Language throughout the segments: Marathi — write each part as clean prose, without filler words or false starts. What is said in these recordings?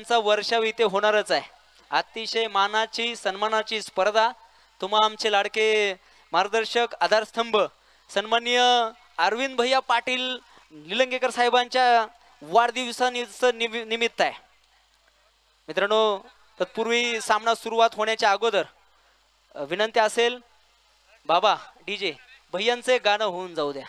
वर्षाव इथे होणारच आहे। अतिशय मानाची सन्मानाची स्पर्धा। तुम्हा आमचे लाडके मार्गदर्शक आधारस्तंभ सन्माननीय अरविंद भैया पाटील निलंगेकर साहेबांच्या वाढदिवसानिमित्त आहे। मित्रांनो, तत्पूर्वी सामना सुरुवात होण्याच्या अगोदर विनंती असेल, बाबा डीजे भैयांचे गाणं होऊन जाऊ द्या।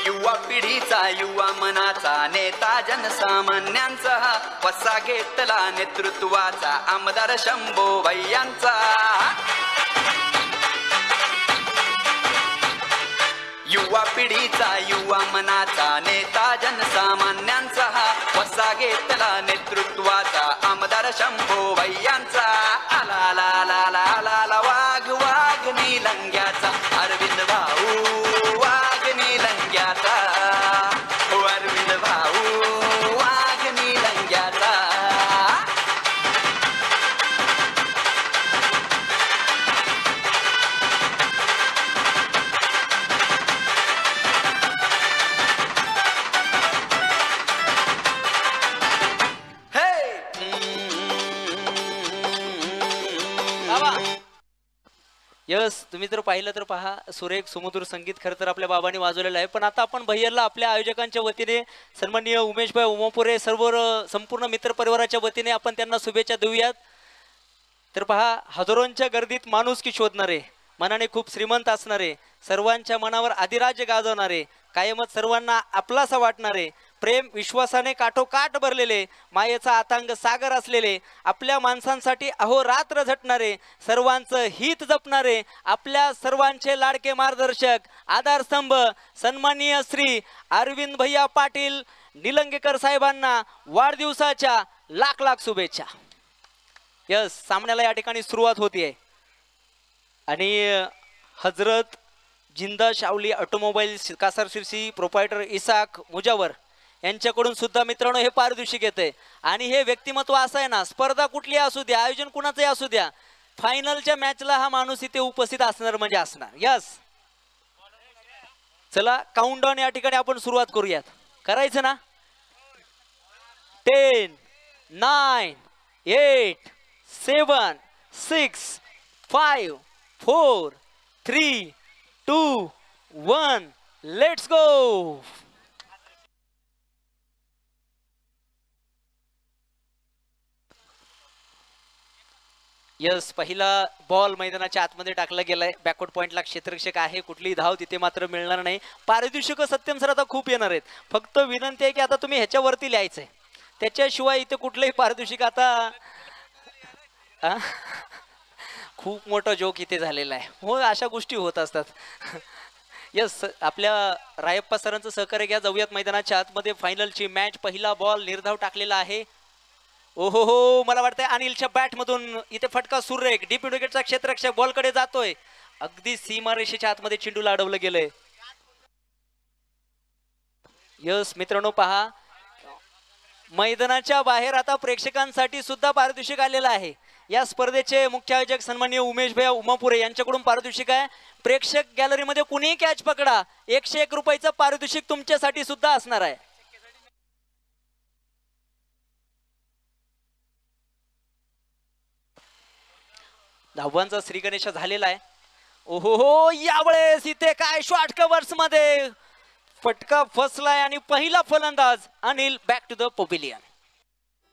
युवा पिढीचा युवा मनाचा नेता जनसामान्यांचा वसा घेतला नेतृत्वाचा आमदार शंभो भैयांचा। युवा पिढीचा युवा मनाचा नेता जनसामान्यांचा वसा घेतला नेतृत्वाचा आमदार शंभो भैयांचा। आला आला आला आला आला आला वाघ वाघ निलंग्याचा अरविंद भाऊ वाघ निलंग्याचा अरविंद भाऊ वाघ निलंग्याचा। यस, तुम्ही जर पाहिलं तर पहा, सुरेख सुमधुर संगीत खरं तर आपल्या बाबांनी वाजवलेलं आहे। पण आता आपण भैयाला आपल्या आयोजकांच्या वतीने सन्माननीय उमेशभाई उमापुरे सर्व संपूर्ण मित्र परिवाराच्या वतीने आपण त्यांना शुभेच्छा देऊयात। तर पहा, हजारोंच्या गर्दीत माणुसकी शोधणारे, मनाने खूप श्रीमंत असणारे, सर्वांच्या मनावर अधिराज्य गाजवणारे, कायमच सर्वांना आपलासा वाटणारे, प्रेम विश्वासाने काठोकाठ भरलेले, मायेचा आतांग सागर असलेले, आपल्या माणसांसाठी अहोरात्र झटणारे, सर्वांचं हित जपणारे, आपल्या सर्वांचे लाडके मार्गदर्शक आधारस्तंभ सन्माननीय श्री अरविंद भैया पाटील निलंगेकर साहेबांना वाढदिवसाच्या लाख लाख शुभेच्छा। यस, सामन्याला या ठिकाणी सुरुवात होतीये आणि हजरत जिंदा शावली ऑटोमोबाईल कासार शिरसी प्रोप्रायटर इसाक मुजावर यांच्याकडून सुद्धा मित्रांनो हे पारितोषिक येते। आणि हे व्यक्तिमत्व असं आहे ना, स्पर्धा कुठली असू द्या, आयोजन कुणाचंही असू द्या, फायनलच्या मॅचला हा माणूस इथे उपस्थित असणार म्हणजे असणार। यस, चला काउंटडाऊन या ठिकाणी आपण सुरुवात करूयात। करायचं ना? 10 9 8 7 6 5 4 3 2 1 लेट्स गो। यस, पहिला बॉल मैदानाच्या आतमध्ये टाकला गेलाय। बॅकवर्ड पॉइंटला क्षेत्ररक्षक आहे, कुठलीही धाव तिथे मात्र मिळणार नाही। पारितोषिक सत्यम सर आता खूप येणार आहेत, फक्त विनंती आहे की आता तुम्ही ह्याच्यावरती लिहायचंय, त्याच्याशिवाय इथे कुठलंही पारितोषिक आता खूप मोठा जोक इथे झालेला आहे। हो, अशा गोष्टी होत असतात। यस, आपल्या रायप्पा सरांचं सहकार्य घ्या, जाऊयात मैदानाच्या आतमध्ये। फायनलची मॅच, पहिला बॉल निर्धाव टाकलेला आहे। ओहो हो, मला वाटतंय अनिलच्या बॅट मधून इथे फटका सुरेख, डीप विकेटचा क्षेत्ररक्षक बॉलकडे जातोय, अगदी सीमारेषेच्या आतमध्ये चेंडूला अडवलं गेलंय। यस मित्रांनो, पहा मैदानाच्या बाहेर आता प्रेक्षकांसाठी सुद्धा पारितोषिक आलेलं आहे। या स्पर्धेचे मुख्य आयोजक सन्माननीय उमेश भैया उमापुरे यांच्याकडून पारितोषिक आहे। प्रेक्षक गॅलरीमध्ये कुणीही कॅच पकडा, 101 रुपयाचं पारितोषिक तुमच्यासाठी सुद्धा असणार आहे। धावांचा श्रीगणेश झालेला आहे। ओहो हो, यावेळेस इथे काय शॉर्ट कव्हर्स मध्ये फटका फसलाय आणि पहिला फलंदाज Anil back to the pavilion.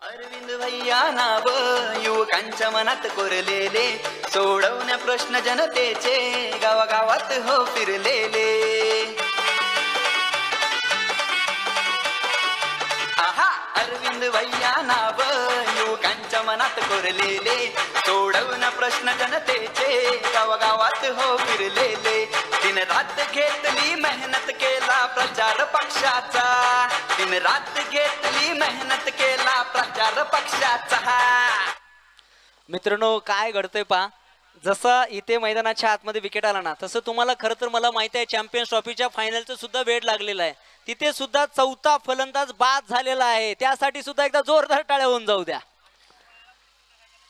Arvind भैया नाव युवकांच्या मनात कोरलेले, सोडवण्या प्रश्न जनतेचे गावागावात हो फिरलेले। आहा, अरविंद भैया नाव युवकांच्या मनात कोरलेले, सोडवण्या प्रश्न जनतेचे गावागावात हो फिरलेले। दिन रात घेतली मेहनत केला प्रचार पक्षाचा, दिन रात घेतली मेहनत केला प्रचार पक्षाचा। मित्रांनो, काय घडतंय पहा, जसं इथे मैदानाच्या आतमध्ये विकेट आला ना, तसं तुम्हाला खरं तर मला माहिती आहे चॅम्पियन्स ट्रॉफीच्या फायनलचं सुद्धा वेळ लागलेला आहे। तिथे सुद्धा चौथा फलंदाज बाद झालेला आहे, त्यासाठी सुद्धा एकदा जोरदार टाळ्या होऊन जाऊ द्या।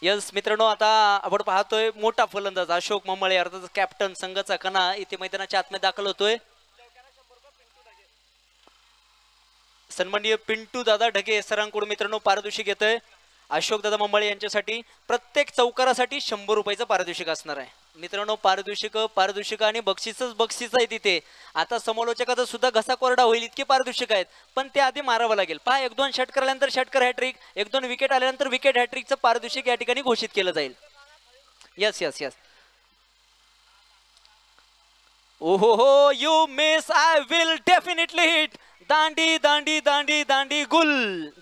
यस मित्रांनो, आता आपण पाहतोय मोठा फलंदाज अशोक ममळे अर्थात कॅप्टन संघाचा कणा इथे मैदानाच्या आतमध्ये दाखल होतोय। सन्माननीय पिंटू दादा ढगे सरांकडून मित्रांनो पारितोषिक येतंय अशोक दादा मंबळे यांच्यासाठी प्रत्येक चौकारासाठी 100 रुपयाचं पारितोषिक असणार आहे मित्रांनो पारितोषिक आणि बक्षीसच बक्षीस आहे तिथे आता समालोचकाचा सुद्धा घसा कोरडा होईल इतके पारितोषिक आहेत पण ते आधी मारावं लागेल पहा 1-2 षटकार आल्यानंतर षटकार हॅट्रिक 1-2 विकेट आल्यानंतर विकेट हॅट्रिकचं पारितोषिक या ठिकाणी घोषित केलं जाईल यस यस यस ओहो हो you miss I will definitely hit दांडी दांडी दांडी दांडी गुल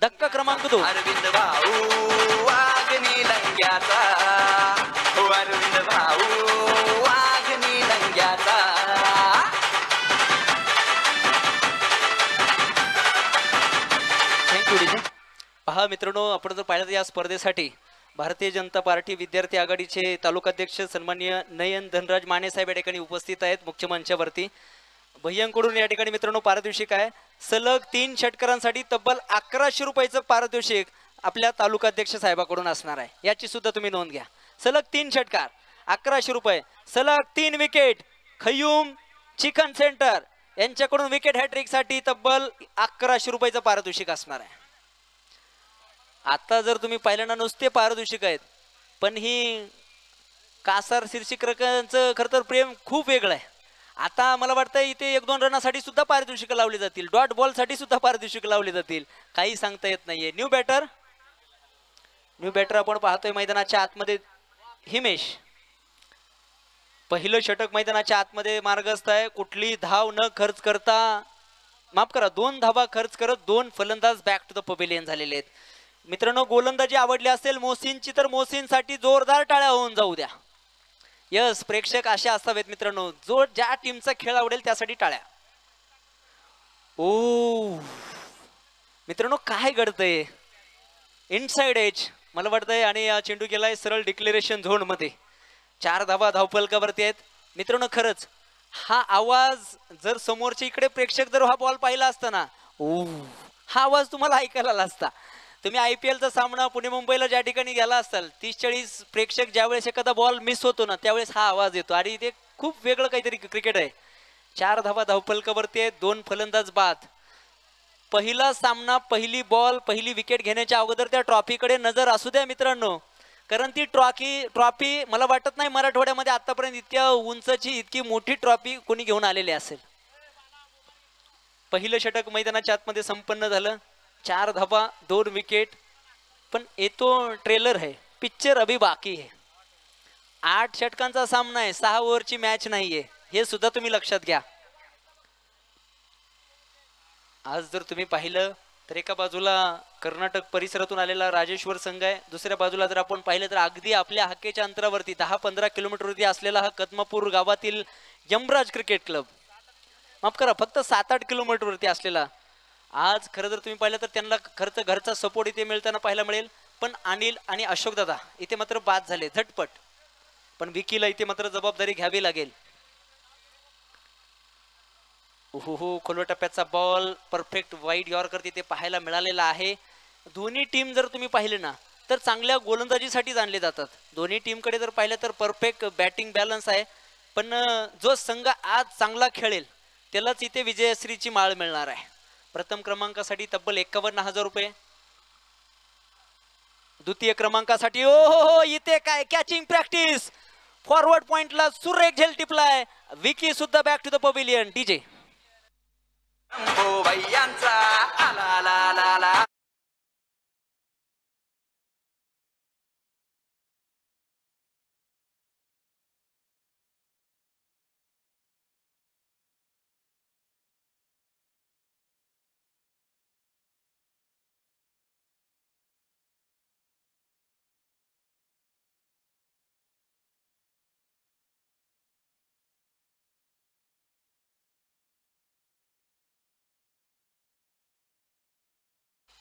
धक्का क्रमांक 2 अरविंद भाऊ वाघनी लंग्याचा हो अरविंद भाऊ वाघनी लंग्याचा थँक्यू डीजे पहा मित्रांनो आपण जर पाहिलं तर या स्पर्धेसाठी भारतीय जनता पार्टी विद्यार्थी आघाडीचे तालुकाध्यक्ष सन्माननीय नयन धनराज माने साहेब या ठिकाणी उपस्थित आहेत मुख्य मंचावरती भैयांकडून या ठिकाणी मित्रांनो पारितोषिक आहे सलग 3 षटकारांसाठी तब्बल 1100 रुपयाचं पारितोषिक आपल्या तालुकाध्यक्ष साहेबाकडून असणार आहे याची सुद्धा तुम्ही नोंद घ्या सलग 3 षटकार 1100 रुपये सलग 3 विकेट खयूम चिकन सेंटर यांच्याकडून विकेट हॅट्रिक साठी तब्बल 1100 रुपयाचं पारितोषिक असणार आहे आता जर तुम्ही पाहिलं नुसते पारितोषिक आहेत पण ही कासार शीर्षिकरांचं खरं तर प्रेम खूप वेगळं आहे आता मला वाटतं इथे 1-2 रनासाठी सुद्धा पारितोषिक लावली जातील डॉट बॉल साठी सुद्धा पारितोषिक लावली जातील काही सांगता येत नाहीये न्यू बॅटर आपण पाहतोय मैदानाच्या आतमध्ये हिमेश पहिलं षटक मैदानाच्या आतमध्ये मार्गस्थ आहे कुठली धाव न खर्च करता माफ करा 2 धावा खर्च करत 2 फलंदाज बॅक टू द पवेलियन झालेले आहेत मित्रांनो गोलंदाजी आवडली असेल मोहसिनची तर मोहसिनसाठी जोरदार टाळ्या होऊन जाऊ द्या यस प्रेक्षक असे असावेत मित्रांनो जो ज्या टीमचा खेळ आवडेल त्यासाठी टाळ्या ओ मित्रांनो काय घडतंय इनसाइड एज मला वाटतंय आणि चेंडू गेलाय सरळ डिक्लेरेशन झोन मध्ये 4 धावा धावफलकावरती आहेत मित्रांनो खरंच हा आवाज जर समोरच्या इकडे प्रेक्षक जर हा बॉल पाहिला असता ना ओ हा आवाज तुम्हाला ऐकायला आला असता तुम्ही IPLचा सामना पुणे मुंबईला ज्या ठिकाणी गेला असाल 30-40 प्रेक्षक ज्यावेळेस एखादा बॉल मिस होतो ना त्यावेळेस हा आवाज येतो आणि ते खूप वेगळं काहीतरी क्रिकेट आहे 4 धावा धावफलकावरती आहेत 2 फलंदाज बाद पहिला सामना पहिली बॉल पहिली विकेट घेण्याच्या अगोदर त्या ट्रॉफीकडे नजर असू द्या मित्रांनो कारण ती ट्रॉफी मला वाटत नाही मराठवाड्यामध्ये आतापर्यंत इतक्या उंचची इतकी मोठी ट्रॉफी कोणी घेऊन आलेली असेल पहिलं षटक मैदानाच्या आतमध्ये संपन्न झालं 4 धावा 2 विकेट पण येतो ट्रेलर है पिक्चर अभी बाकी है 8 षटकांचा सामना आहे 6 ओव्हरची मॅच नाहीये हे सुद्धा तुम्ही लक्षात घ्या आज जर तुम्ही पाहिलं तर एका बाजूला कर्नाटक परिसरातून आलेला राजेश्वर संघ आहे दुसऱ्या बाजूला जर आपण पाहिलं तर अगदी आपल्या हक्केच्या अंतरावरती 10-15 किलोमीटरवरती असलेला हा कदमापूर गावातील यमराज क्रिकेट क्लब माफ करा फक्त 7-8 किलोमीटरवरती असलेला आज खरं जर तुम्ही पाहिलं तर त्यांना खर्च घरचा सपोर्ट इथे मिळताना पाहायला मिळेल पण अनिल आणि अशोक दादा इथे मात्र बाद झाले झटपट पण विकीला इथे मात्र जबाबदारी घ्यावी लागेल ओहो खोलवा टप्प्याचा बॉल परफेक्ट वाईड यॉर्कर तिथे पाहायला मिळालेला आहे दोन्ही टीम जर तुम्ही पाहिले ना तर चांगल्या गोलंदाजीसाठी जाणले जातात दोन्ही टीमकडे जर पाहिलं तर परफेक्ट बॅटिंग बॅलन्स आहे पण जो संघ आज चांगला खेळेल त्यालाच इथे विजयश्रीची माळ मिळणार आहे प्रथम क्रमांकासाठी तब्बल 51,000 रुपये द्वितीय क्रमांकासाठी ओहो इथे काय कॅचिंग प्रॅक्टिस फॉरवर्ड पॉइंटला सुरेख झेल टिपलाय विकी सुद्धा back to the pavilion DJ हो भैयांचा आला ला ला ला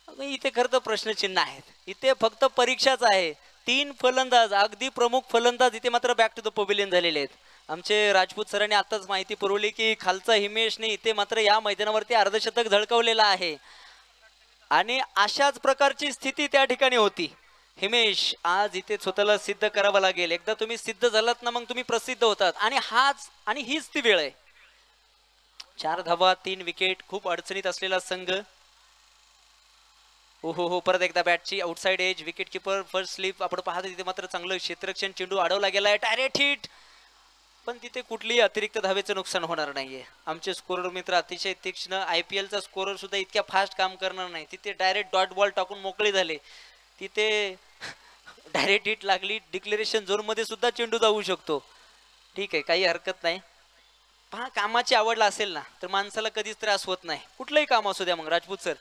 इथे खरं तर प्रश्नचिन्ह आहेत इथे फक्त परीक्षाच आहे 3 फलंदाज अगदी प्रमुख फलंदाज इथे मात्र बॅक टू द पवेलियन झालेले आहेत आमचे राजपूत सरांनी आताच माहिती पुरवली की खालचा हिमेशने इथे मात्र या मैदानावरती अर्धशतक झळकवलेला आहे आणि अशाच प्रकारची स्थिती त्या ठिकाणी होती हिमेश आज इथे स्वतःला सिद्ध करावं लागेल एकदा तुम्ही सिद्ध झालात ना मग तुम्ही प्रसिद्ध होतात आणि हीच ती वेळ आहे 4 धावा 3 विकेट खूप अडचणीत असलेला संघ हो परत एकदा बॅटची outside edge, wicket keeper first slip आपण पाहतो तिथे मात्र चांगलं क्षेत्ररक्षण, चेंडू अडवला गेलाय, डायरेक्ट हिट, पण तिथे कुठलीही अतिरिक्त धावेचं नुकसान होणार नाहीये. आमचे स्कोरर मित्र अतिशय तीक्ष्ण, IPLचा स्कोरर सुद्धा इतक्या फास्ट काम करणार नाही. तिथे डायरेक्ट डॉट बॉल टाकून मोकळे झाले, तिथे डायरेक्ट हिट लागली. डिक्लेरेशन झोन मध्ये सुद्धा चेंडू जाऊ शकतो. ठीक आहे, काही हरकत नाही. पहा, कामाची आवड असेल ना तर माणसाला कधीच त्रास होत नाही, कुठलंही काम असू द्या. मग राजपूत सर,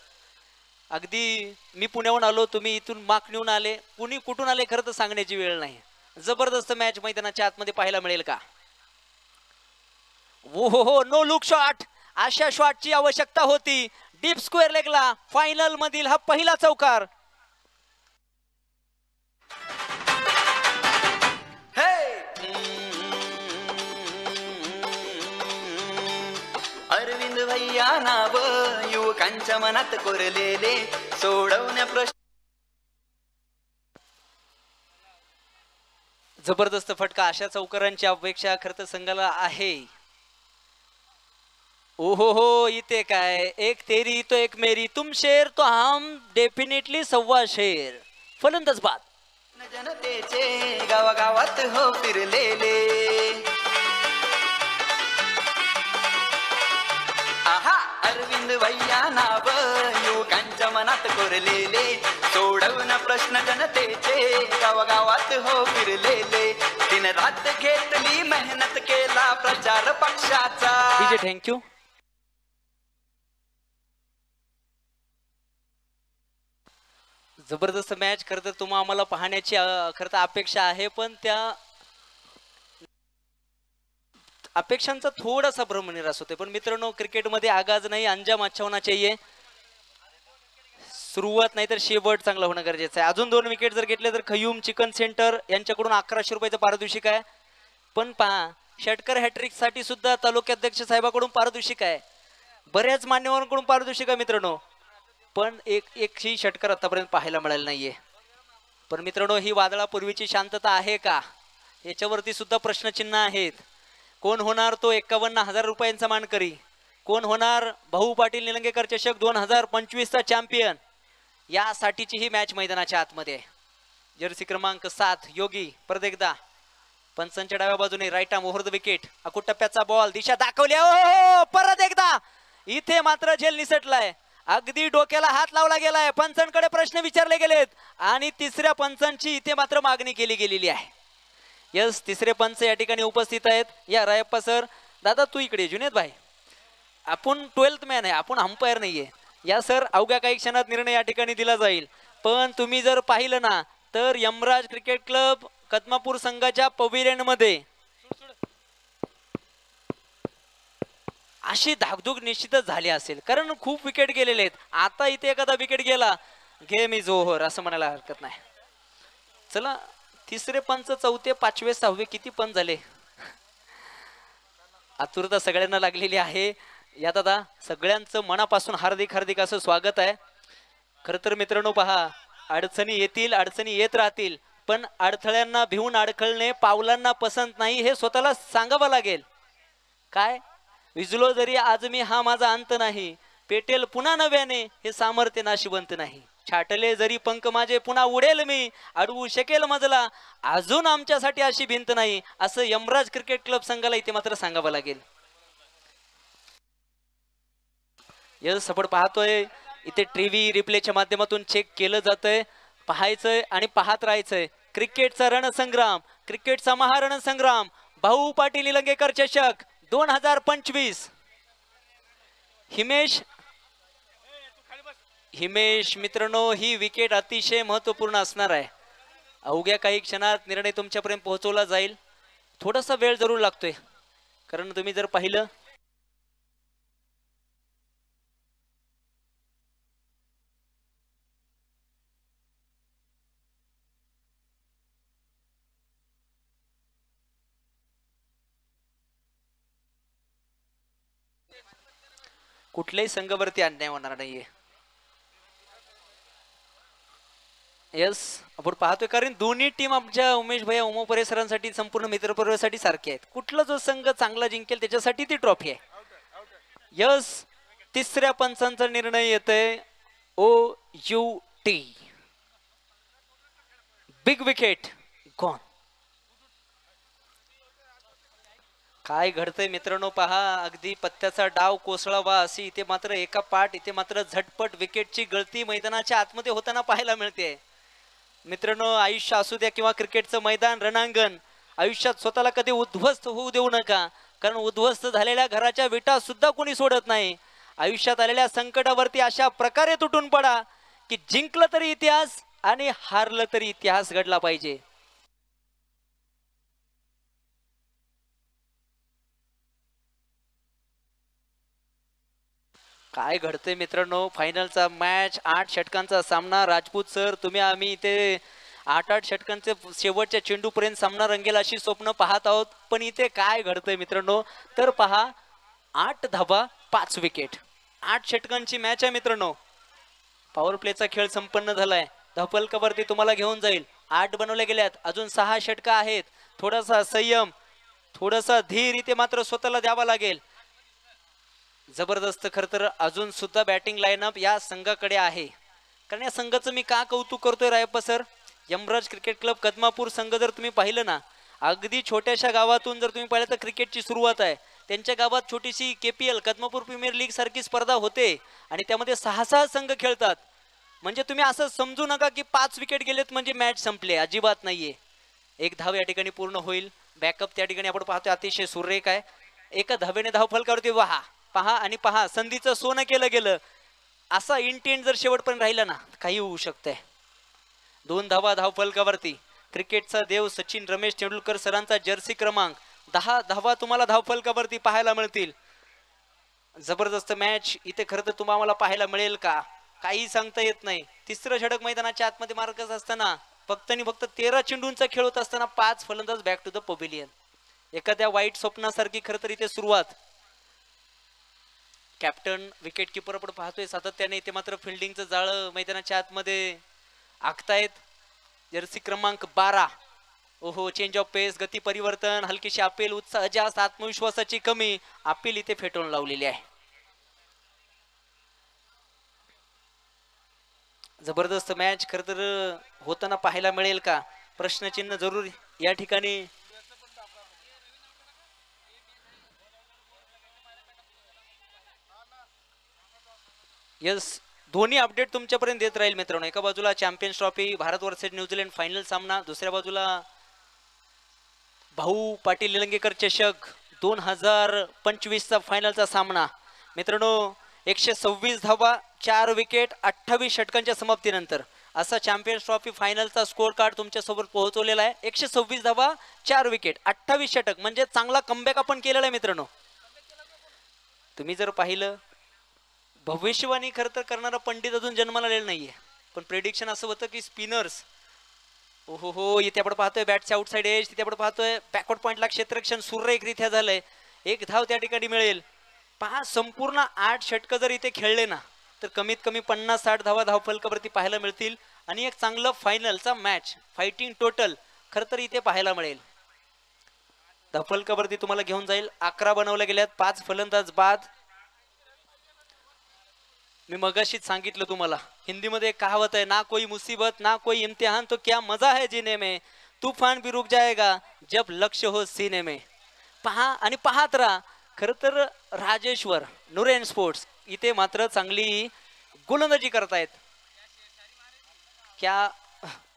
अगदी मी पुण्याहून आलो, तुम्ही इथून माक नेऊन आले, कुणी कुठून आले खरं तर सांगण्याची वेळ नाही. जबरदस्त मॅच मैदानाच्या आतमध्ये पाहायला मिळेल का? हो, नो लुक शॉट, अशा शॉटची आवश्यकता होती. डीप स्क्वेअर लेगला फायनल मधील हा पहिला चौकार. अरविंद भैया नाव युवकांच्या मनात कोरलेले, सोडवण्या प्रश्न. जबरदस्त फटका, अशा चौकारांची अपेक्षा खरं तर संघाला आहे. हो, इथे काय, एक तेरी तो एक मेरी, तुम शेर तो हम डेफिनेटली सव्वा शेर. फलंदाज बाद. जनतेचे गावागावात हो फिरलेले, आहा अरविंद भैया नाव युवकांच्या मनात कोरलेले, सोडवून प्रश्न जनतेचे गावागावात हो फिरलेले, दिन रात घेतली मेहनत केला प्रचार पक्षाचा. DJ thank you. जबरदस्त मॅच खरं तर तुम्हा आम्हाला पाहण्याची खरं तर अपेक्षा आहे, पण त्या अपेक्षांचा थोडासा भ्रमनिरास होते. पण मित्रांनो, क्रिकेटमध्ये आगाज नाही, अंजाम अच्छा होना चाहिए. सुरुवात नाही तर शेवट चांगला होणं गरजेचं आहे. अजून 2 विकेट जर घेतले तर खयूम चिकन सेंटर यांच्याकडून 1100 रुपयाचं पारितोषिक आहे. पण पहा, षटकर हॅट्रिक साठी सुद्धा तालुकाध्यक्ष साहेबाकडून पारितोषिक आहे, बऱ्याच मान्यवरांकडून पारितोषिक आहे मित्रांनो, पण एकही षटकर आतापर्यंत पाहायला मिळालं नाहीये. पण मित्रांनो, ही वादळापूर्वीची शांतता आहे का, याच्यावरती सुद्धा प्रश्नचिन्ह आहेत. कोण होणार तो 51,000 रुपयांचा मानकरी? कोण होणार भाऊ पाटील निलंगेकर चषक 2025चा चॅम्पियन? यासाठीची ही मॅच मैदानाच्या आतमध्ये आहे. जर्सी क्रमांक 7 योगी परत एकदा पंचांच्या डाव्या बाजूने right arm over the wicket, अकुट टप्प्याचा बॉल, दिशा दाखवली. परत एकदा इथे मात्र झेल निसटलाय, अगदी डोक्याला हात लावला गेलाय. पंचांकडे प्रश्न विचारले गेलेत आणि तिसऱ्या पंचांची इथे मात्र मागणी केली गेलेली आहे. यस, तिसरे पंच या ठिकाणी उपस्थित आहेत. या रायप्पा सर, दादा तू इकडे, जुनेद भाई, आपण 12th मॅन आहे, आपण अंपायर नाहीये. या सर, अवघ्या काही क्षणात निर्णय या ठिकाणी दिला जाईल. पण तुम्ही जर पाहिलं ना तर यमराज क्रिकेट क्लब कदमापूर संघाच्या पवेलियन मध्ये अशी धाकधूक निश्चितच झाली असेल, कारण खूप विकेट गेलेले आहेत. आता इथे एखादा विकेट गेला, गेम इज ओव्हर असं म्हणायला हरकत नाही. चला, तिसरे पंच, चौथे, पाचवे, सहावे, किती पंच झाले? आतुरता सगळ्यांना लागलेली आहे. या दादा, सगळ्यांचं मनापासून हार्दिक हार्दिक असं स्वागत आहे. खरं तर मित्रांनो पहा, अडचणी येतील, अडचणी येत राहतील, पण अडथळ्यांना भिवून अडखळणे पावलांना पसंत नाही, हे स्वतःला सांगावं लागेल. काय विजलो जरी आज मी हा माझा अंत नाही, पेटेल पुन्हा नव्याने हे सामर्थ्य नाशिवंत नाही. छाटले जरी पंख माझे पुन्हा उडेल मी, अडवू शकेल मजला अजून आमच्यासाठी अशी भिंत नाही, असं यमराज क्रिकेट क्लब संघाला इथे मात्र सांगावं लागेल. यस, आपण पाहतोय इथे टीव्ही रिप्लेच्या माध्यमातून चेक केलं जातंय. पाहायचंय आणि पाहत राहायचंय. क्रिकेटचा रणसंग्राम, क्रिकेटचा महारणसंग्राम, भाऊ पाटील निलंगेकर चषक 2025. हिमेश मित्रांनो, ही विकेट अतिशय महत्वपूर्ण असणार आहे. अवघ्या काही क्षणात निर्णय तुमच्यापर्यंत पोहोचवला जाईल. थोडासा वेळ जरूर लागतोय, कारण तुम्ही जर पाहिलं कुठल्याही संघावरती अन्याय होणार नाहीये. यस, आपण पाहतोय, कारण दोन्ही टीम आमच्या उमेश भैया उमा परिसरांसाठी, संपूर्ण मित्रपरिवारासाठी सारखे आहेत. कुठला जो संघ चांगला जिंकेल त्याच्यासाठी ती ट्रॉफी आहे. यस, तिसऱ्या पंचांचा निर्णय येतोय. 50. Big wicket gone. काय घडतंय मित्रांनो पहा, अगदी पत्त्याचा डाव कोसळावा अशी इथे मात्र एका पाठ, इथे मात्र झटपट विकेटची गळती मैदानाच्या आतमध्ये होताना पाहायला मिळते. मित्रांनो, आयुष्य असू द्या किंवा क्रिकेटचं मैदान, रणांगण, आयुष्यात स्वतःला कधी उद्ध्वस्त होऊ देऊ नका, कारण उद्ध्वस्त झालेल्या घराच्या विटा सुद्धा कोणी सोडत नाही. आयुष्यात आलेल्या संकटावरती अशा प्रकारे तुटून पडा की जिंकलं तरी इतिहास आणि हारलं तरी इतिहास घडला पाहिजे. काय घडतंय मित्रांनो, फायनलचा मॅच, 8 षटकांचा सामना. राजपूत सर, तुम्ही आम्ही इथे 8 षटकांचे शेवटच्या चेंडूपर्यंत सामना रंगेल अशी स्वप्न पाहत आहोत, पण इथे काय घडतंय मित्रांनो, तर पहा 8 धावा 5 विकेट, 8 षटकांची मॅच आहे मित्रांनो. पॉवर प्लेचा खेळ संपन्न झालाय. धावफलकावरती तुम्हाला घेऊन जाईल. 8 बनवले गेल्यात, अजून 6 षटका आहेत. थोडासा संयम, थोडासा धीर इथे मात्र स्वतःला द्यावा लागेल. जबरदस्त. खर तर अजून सुद्धा बॅटिंग लाईनअप या संघाकडे आहे, कारण या संघाचं मी का कौतुक करतोय Rayappa sir, Yamraj cricket club Kadamapur संघ जर तुम्ही पाहिलं ना, अगदी छोट्याशा गावातून जर तुम्ही पाहिलं तर क्रिकेटची सुरुवात आहे. त्यांच्या गावात छोटीशी KPL कदमापूर प्रीमियर लीग सारखी स्पर्धा होते आणि त्यामध्ये 6 संघ खेळतात. म्हणजे तुम्ही असं समजू नका की 5 विकेट गेलेत म्हणजे मॅच संपले, अजिबात नाहीये. 1 धाव या ठिकाणी पूर्ण होईल. बॅकअप त्या ठिकाणी आपण पाहतोय अतिशय सुरेख आहे. एका धावेने धावफलकावरती पहा आणि पहा, संधीचं सोनं केलं गेलं. असा इंटेंट जर शेवटपर्यंत राहिला ना, काही होऊ शकतंय. 2 धावा धावफलकावरती. क्रिकेटचा देव सचिन रमेश तेंडुलकर सरांचा जर्सी क्रमांक 10 धावा तुम्हाला धावफलकावरती पाहायला मिळतील. जबरदस्त मॅच इथे खरं तर तुम्हाला पाहायला मिळेल का, काही सांगता येत नाही. 3रं षटक मैदानाच्या आतमध्ये मार्गच असताना फक्त 13 चेंडूंचा खेळ होत असताना 5 फलंदाज बॅक टू द पवेलियन. एखाद्या वाईट स्वप्नासारखी खरं तर इथे सुरुवात. कॅप्टन, विकेट किपर आपण पाहतोय सातत्याने इथे मात्र फिल्डिंगचं जाळं मैदानाच्या आतमध्ये आखतायत. जर्सी क्रमांक 12. ओहो, चेंज ऑफ पेस, गती परिवर्तन, हलकीशी अपील, उत्साह जास्त, आत्मविश्वासाची कमी, अपील इथे फेटून लावलेली आहे. जबरदस्त मॅच खर तर होताना पाहायला मिळेल का, प्रश्नचिन्ह जरूर या ठिकाणी. यस, दोन्ही अपडेट तुमच्यापर्यंत देत राहील मित्रांनो. एका बाजूला champions trophy Bharat versus New Zealand final सामना, दुसऱ्या बाजूला भाऊ पाटील निलंगेकर चषक 2025 चा फायनलचा सामना. मित्रांनो, 126 धावा 4 विकेट 28 षटकांच्या समाप्तीनंतर असा चॅम्पियन्स ट्रॉफी फायनलचा स्कोअर कार्ड तुमच्या सोबत पोहोचवलेला आहे. 126 धावा 4 विकेट 28 षटक, म्हणजे चांगला कमबॅक आपण केलेला आहे मित्रांनो. तुम्ही जर पाहिलं, भविष्यवाणी खरं तर करणारा पंडित अजून जन्माला आलेला नाहीये, पण प्रेडिक्शन असं होतं की स्पिनर्स, ओहो हो, इथे आपण पाहतोय बॅटच्या आउटसाइड एज, तिथे आपण पाहतोय बॅकवर्ड पॉइंटला क्षेत्ररक्षण सुरेखरित्या झालंय. 1 धाव त्या ठिकाणी मिळेल. पहा, संपूर्ण 8 षटक जर इथे खेळले ना, तर कमीत कमी 50-60 धावा धावफलकावरती पाहायला मिळतील आणि एक चांगलं फायनलचा मॅच, फायटिंग टोटल खरं तर इथे पाहायला मिळेल. धावफलकावरती तुम्हाला घेऊन जाईल. 11 बनवल्या गेल्यात, 5 फलंदाज बाद. मी मगाशीच सांगितलं तुम्हाला, हिंदीमध्ये कहावत आहे, ना कोई मुसीबत ना कोई इम्तिहान तो क्या मजा है जीने में, तूफान भी रुक जाएगा जब लक्ष्य हो सीने में. पहा आणि पाहत राहा. खरं तर राजेश्वर नुरेन स्पोर्ट्स इथे मात्र चांगली गोलंदाजी करतायत. क्या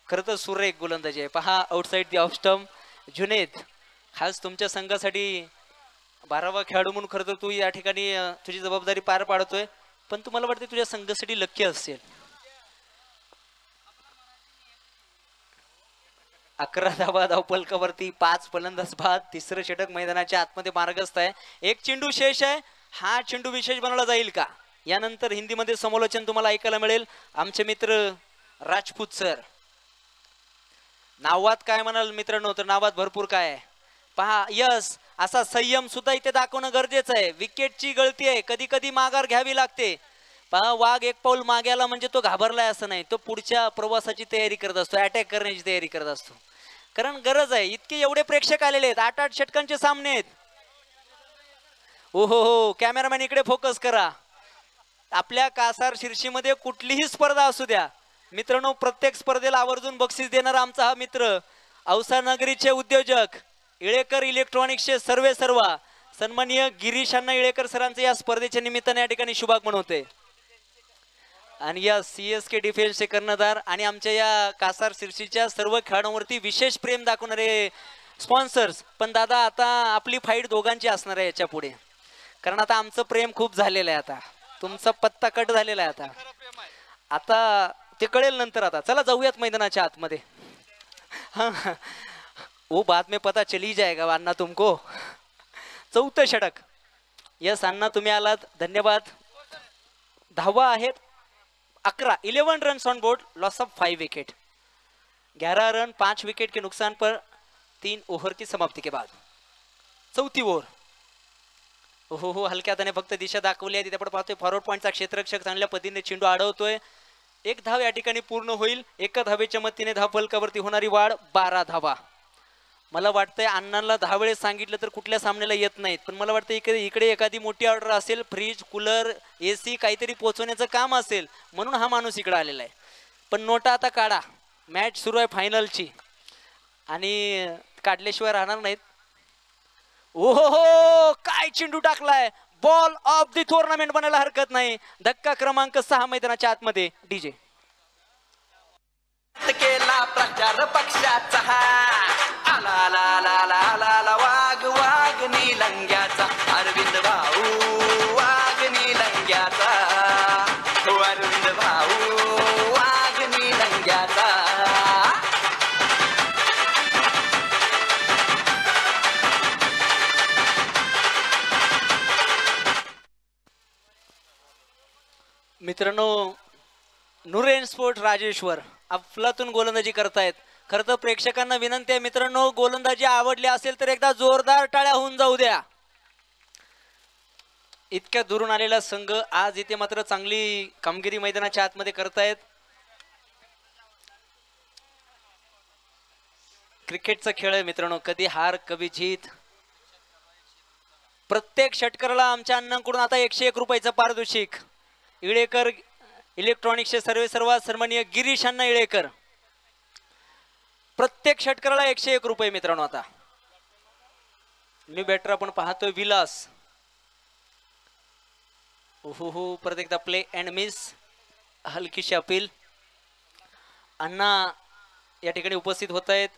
खरं तर सुरेख गोलंदाजी आहे. पहा, outside the off stump Junaid, खास तुमच्या संघासाठी 12वा खेळाडू म्हणून खरं तर तू या ठिकाणी तुझी जबाबदारी पार पाडतोय, पण तुम्हाला वाटते तुझ्या संघासाठी लक्की असेल. 11 धावा धावफलकावरती, 5 फलंदाज बाद. 3रं षटक मैदानाच्या आतमध्ये मार्गस्थ आहे. 1 चेंडू शेष आहे. हा चेंडू विशेष बनवला जाईल का, यानंतर हिंदीमध्ये समालोचन तुम्हाला ऐकायला मिळेल. आमचे मित्र राजपूत सर. नावात काय म्हणाल मित्रांनो, तर नावात भरपूर काय आहे. पहा, यस, असा संयम सुद्धा इथे दाखवणं गरजेचं आहे. विकेटची गळती आहे, कधी कधी माघार घ्यावी लागते. पहा, वाघ 1 पाऊल मागे आला म्हणजे तो घाबरलाय असं नाही, तो पुढच्या प्रवासाची तयारी करत असतो, अटॅक करण्याची तयारी करत असतो, कारण गरज आहे. इतके एवढे प्रेक्षक आलेले आहेत, 8-8 षटकांचे सामने आहेत. ओहो हो, कॅमेरामॅन इकडे फोकस करा. आपल्या कासार शिर्षीमध्ये कुठलीही स्पर्धा असू द्या, मित्रांनो प्रत्येक स्पर्धेला आवर्जून बक्षीस देणारा आमचा हा मित्र औसा नगरीचे उद्योजक इळेकर इलेक्ट्रॉनिक्सचे सर्वा सन्माननीय गिरीश अण्णा इळेकर सरांचे या स्पर्धेच्या निमित्ताने या ठिकाणी शुभागमन होते. आणि या CSK डिफेन्सचे कर्णधार आणि आमच्या या कासार शिर्सीच्या सर्व खेळाडूंवरती विशेष प्रेम दाखवणारे स्पॉन्सर्स. पण दादा आता आपली फाईट दोघांची असणार आहे याच्या पुढे, कारण आता आमचं प्रेम खूप झालेलं आहे, आता तुमचा पत्ता कट झालेला आहे, आता ते कळेल नंतर. आता चला जाऊयात मैदानाच्या आतमध्ये. हाँ वो बाद में पता चली जाएगा अन्ना तुमको. चौथं षटक. यस अण्णा तुम्ही आलात, धन्यवाद. धावा आहेत 11 run on board, loss of 5 wicket. 11 run 5 wicket के नुकसान पर 3 ओव्हर की समाप्ति के बाद. चौथी ओव्हर. हो हलक्या हाताने फक्त दिशा दाखवली आहे, तिथे आपण पाहतोय फॉरवर्ड पॉईंटचा क्षेत्ररक्षक चांगल्या पद्धतीने चेंडू अडवतोय. 1 धाव या ठिकाणी पूर्ण होईल. 1 धावेच्या मतीने धाव फलकावरती होणारी वाढ 12 धावा. मला वाटतंय अण्णांना 10 वेळेस सांगितलं तर कुठल्या सामन्याला येत नाहीत, पण मला वाटतं इकडे एखादी मोठी ऑर्डर असेल, फ्रीज कूलर AC काहीतरी पोहोचवण्याचं काम असेल म्हणून हा माणूस इकडे आलेला आहे. पण नोटा आता काढा, मॅच सुरू आहे फायनलची आणि काढल्याशिवाय राहणार नाहीत. ओहो काय चेंडू टाकलाय, बॉल ऑफ द टुर्नामेंट बनायला हरकत नाही. धक्का क्रमांक 6 मैदानाच्या आतमध्ये. डीजे केला प्रचार पक्षाचा आला ला ला ला ला ला वाघ निलंग्याचा अरविंद भाऊ वाघ निलंग्याचा अरविंद भाऊ वाघ निलंग्याचा. मित्रांनो नुरेन स्पोर्ट राजेश्वर अफलातून गोलंदाजी करतायत. खरं तर प्रेक्षकांना विनंती आहे मित्रांनो, गोलंदाजी आवडली असेल तर एकदा जोरदार टाळ्या होऊन जाऊ द्या. इतक्या दुरून आलेला संघ आज इथे मात्र चांगली कामगिरी मैदानाच्या आतमध्ये करतायत. क्रिकेटचा खेळ आहे मित्रांनो, कधी हार कधी जीत. प्रत्येक षटकाराला आमच्या अण्णांकडून आता 101 रुपयाचं पारितोषिक. इळेकर इलेक्ट्रॉनिक्सचे सर्वात सन्माननीय गिरीश अण्णा इळेकर. प्रत्येक षटकाराला 101 रुपये मित्रांनो. आता न्यू बॅटर आपण पाहतोय विलास. हो परत एकदा प्ले अँड मिस, हलकीशी अपील. अण्णा या ठिकाणी उपस्थित होत आहेत.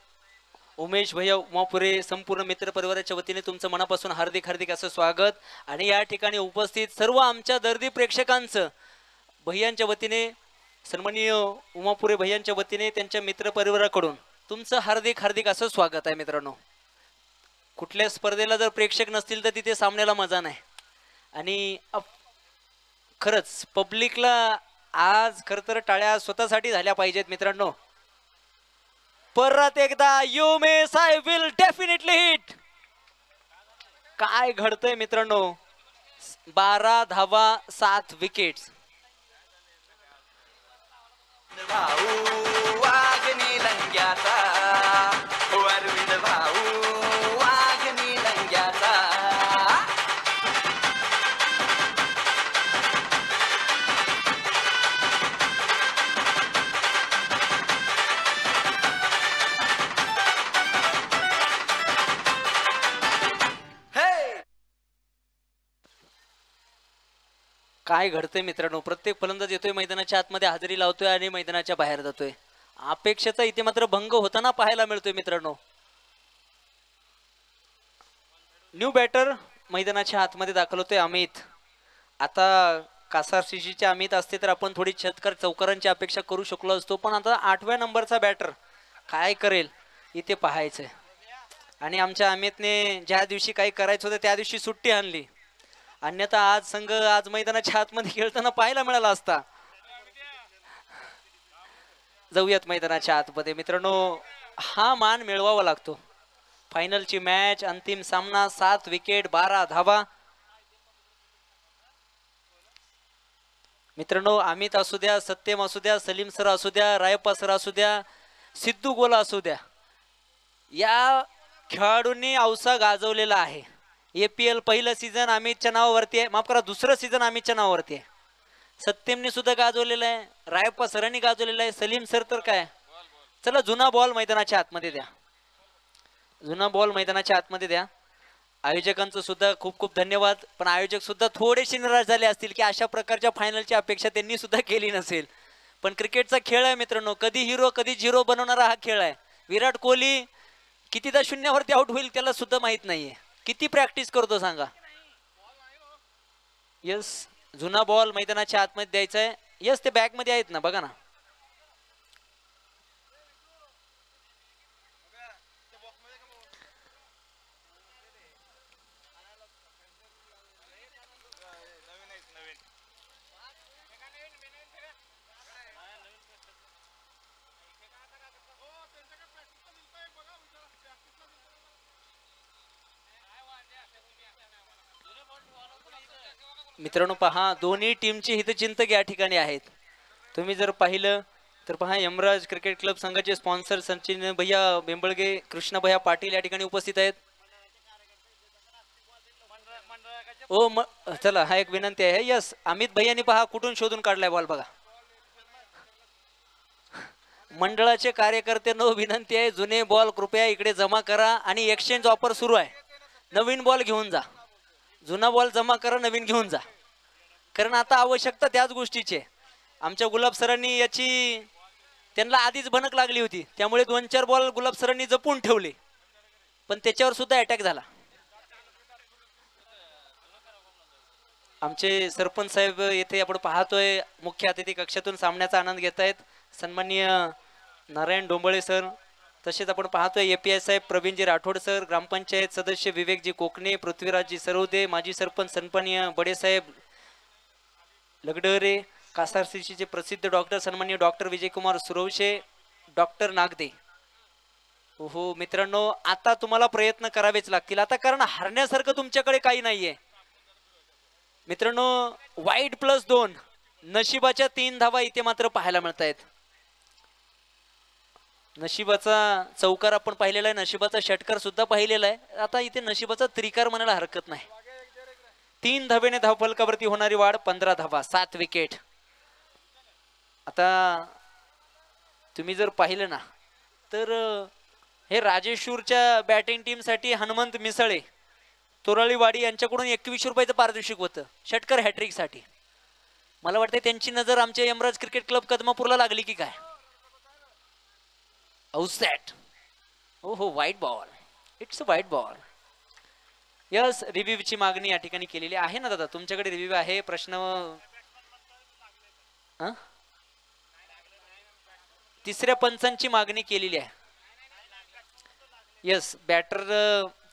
उमेश भैया उमापुरे संपूर्ण मित्र परिवाराच्या वतीने तुमचं मनापासून हार्दिक असं स्वागत. आणि या ठिकाणी उपस्थित सर्व आमच्या दर्दी प्रेक्षकांचं भैयांच्या वतीने, सन्माननीय उमापुरे भैयांच्या वतीने त्यांच्या मित्र परिवाराकडून तुमचं हार्दिक असं स्वागत आहे मित्रांनो. कुठल्या स्पर्धेला जर प्रेक्षक नसतील तर तिथे सामन्याला मजा नाही. आणि खरंच पब्लिकला आज खरं तर टाळ्या स्वतःसाठी झाल्या पाहिजेत मित्रांनो. परत एकदा you miss I will definitely hit. काय घडतंय मित्रांनो, 12 धावा 7 विकेट्स. भाऊ वाघ निलंग्याचा अरविंद भाऊ वाघ निलंग्याचा. काय घडतंय मित्रांनो, प्रत्येक फलंदाज येतोय मैदानाच्या आतमध्ये हजेरी लावतोय आणि मैदानाच्या बाहेर जातोय. अपेक्षेचा इथे मात्र भंग होताना पाहायला मिळतोय मित्रांनो. न्यू बॅटर मैदानाच्या आतमध्ये दाखल होतोय अमित. आता कासार शिर्सीचे अमित असते तर आपण थोडी चौकारांची अपेक्षा करू शकलो असतो, पण आता 8व्या नंबरचा बॅटर काय करेल इथे पाहायचंय. आणि आमच्या अमितने ज्या दिवशी काही करायचं होतं त्या दिवशी सुट्टी आणली, अन्यथा आज संघ आज मैदानाच्या आतमध्ये खेळताना पाहायला मिळाला असता. जाऊयात मैदानाच्या आतमध्ये मित्रांनो. हा मान मिळवावा लागतो. फायनलची मॅच, अंतिम सामना, 7 विकेट 12 धावा. मित्रांनो अमित असू द्या, सत्यम असू द्या, सलीम सर असू द्या, रायप्पा सर असू द्या, सिद्धू गोला असू द्या, या खेळाडूंनी औसा गाजवलेला आहे. APL पहिलं सीझन अमितच्या नावावरती आहे, माफ करा दुसरं सीझन अमितच्या नावावरती आहे. सत्यमने सुद्धा गाजवलेलं आहे, रायप्पा सरांनी गाजवलेलं आहे, सलीम सर तर काय. चला जुना बॉल मैदानाच्या आतमध्ये द्या, जुना बॉल मैदानाच्या आतमध्ये द्या. आयोजकांचं सुद्धा खूप खूप धन्यवाद. पण आयोजक सुद्धा थोडेसे निराश झाले असतील की अशा प्रकारच्या फायनलची अपेक्षा त्यांनी सुद्धा केली नसेल. पण क्रिकेटचा खेळ आहे मित्रांनो, कधी हिरो कधी झिरो बनवणारा हा खेळ आहे. विराट कोहली कितीदा शून्यावरती आउट होईल त्याला सुद्धा माहित नाहीये, किती प्रॅक्टिस करतो सांगा. यस, जुना बॉल मैदानाच्या आतमध्ये द्यायचा आहे. यस, ते बॅग मध्ये आहेत ना, बघा ना. मित्रांनो पहा, दोन्ही टीमचे हितचिंतक या ठिकाणी आहेत. तुम्ही जर पाहिलं तर पहा, यमराज क्रिकेट क्लब संघाचे स्पॉन्सर सचिन भैया बेंबळगे, कृष्ण भैया पाटील या ठिकाणी उपस्थित आहेत. चला, हा एक विनंती आहे. यस, अमित भैयानी पहा कुठून शोधून काढलाय बॉल बघा. मंडळाचे कार्यकर्त्यांना विनंती आहे, जुने बॉल कृपया इकडे जमा करा आणि एक्सचेंज ऑफर सुरू आहे. नवीन बॉल घेऊन जा, जुना बॉल जमा करा, नवीन घेऊन जा. कारण आता आवश्यकता त्याच गोष्टीची. आमच्या गुलाब सरांनी याची त्यांना आधीच भनक लागली होती, त्यामुळे 2-4 बॉल गुलाब सरांनी जपून ठेवले, पण त्याच्यावर सुद्धा अटॅक झाला. आमचे सरपंच साहेब येथे आपण पाहतोय मुख्य अतिथी कक्षातून सामन्याचा आनंद घेत आहेत. सन्माननीय नारायण डोंबळे सर, तसेच आपण पाहतोय एपीआय साहेब प्रवीणजी राठोड सर, ग्रामपंचायत सदस्य विवेकजी कोकणे, पृथ्वीराजजी सरवदे, माजी सरपंच सन्माननीय बडेसाहेब लगडरे, कासारसीचे प्रसिद्ध डॉक्टर सन्माननीय डॉक्टर विजयकुमार सुरवशे, डॉक्टर नागदे. हो मित्रांनो, आता तुम्हाला प्रयत्न करावेच लागतील आता, कारण हरण्यासारखं तुमच्याकडे काही नाहीये मित्रांनो. वाईट +2, नशिबाच्या 3 धावा इथे मात्र पाहायला मिळत आहेत. नशिबाचा चौकार आपण पाहिलेला आहे, नशिबाचा षटकार सुद्धा पाहिलेला आहे. आता इथे नशिबाचा त्रिकार म्हणायला हरकत नाही. 3 धावेने धावफलकावरती होणारी वाढ 15 धावा, 7 विकेट. आता तुम्ही जर पाहिलं ना तर हे राजेशूरच्या बॅटिंग टीम साठी हनुमंत मिसळे तोरळीवाडी यांच्याकडून 21 रुपयाचं पारितोषिक होतं षटकार हॅट्रिक साठी. मला वाटतं त्यांची नजर आमच्या यमराज क्रिकेट क्लब कदमापूरला लागली की काय. आउटसेट, हो white ball, it's a white ball. Yes, रिव्ह्यूची मागणी या ठिकाणी केलेली आहे ना दादा, तुमच्याकडे रिव्ह्यू आहे. प्रश्न तिसऱ्या पंचांची मागणी केलेली आहे. Yes, batter.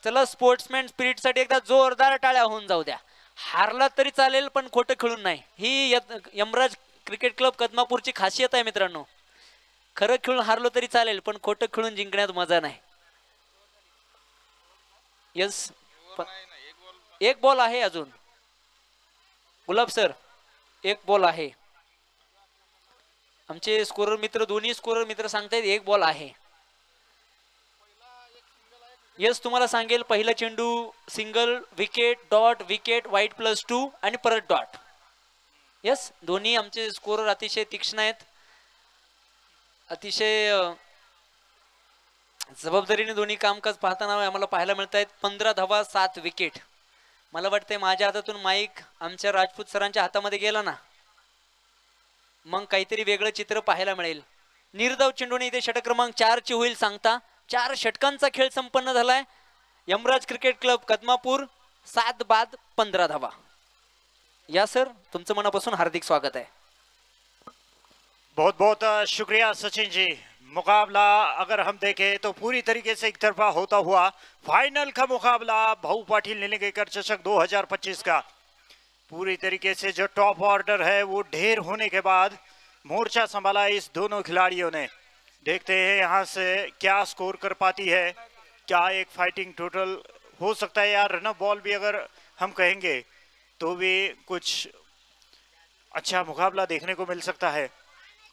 चला, स्पोर्ट्समॅन स्पिरिट साठी एकदा जोरदार टाळ्या होऊन जाऊ द्या. हारला तरी चालेल पण खोटं खेळून नाही, ही यमराज क्रिकेट क्लब कदमापूरची खासियत आहे मित्रांनो. खरं खेळून हारलो तरी चालेल पण खोटं खेळून जिंकण्यात मजा नाही. यस, एक बॉल आहे अजून गुलाब सर, एक बॉल आहे. आमचे स्कोरर मित्र, दोन्ही स्कोरर मित्र सांगतायत एक बॉल आहे. यस, तुम्हाला सांगेल पहिला चेंडू सिंगल, विकेट, डॉट, विकेट, वाईट +2 आणि परत डॉट. यस, दोन्ही आमचे स्कोरर अतिशय तीक्ष्ण आहेत, अतिशय जबाबदारीने दोन्ही कामकाज पाहताना आम्हाला पाहायला मिळत आहेत. 15 धावा, 7 विकेट. मला वाटतंय माझ्या हातातून माईक आमच्या राजपूत सरांच्या हातामध्ये गेला ना, मग काहीतरी वेगळं चित्र पाहायला मिळेल. निर्धाव चेंडूने इथे षटक क्रमांक 4 ची होईल सांगता. 4 षटकांचा खेळ संपन्न झालाय. यमराज क्रिकेट क्लब कदमापूर 7 बाद 15 धावा. या सर, तुमचं मनापासून हार्दिक स्वागत है. बहुत बहुत शुक्रिया सचिन जी. मुकाबला अगर हम देखें तो पूरी तरीके से एक तरफा होता हुआ फाइनल का मुकाबला भाऊ पाटिल नीलंगेकर चषक 2025 का पूरी तरीके से जो टॉप ऑर्डर है वो ढेर होने के बाद मोर्चा संभाला इस दोनों खिलाड़ियों ने. देखते हैं यहाँ से क्या स्कोर कर पाती है, क्या एक फाइटिंग टोटल हो सकता है. यार रन बॉल भी अगर हम कहेंगे तो भी कुछ अच्छा मुकाबला देखने को मिल सकता है.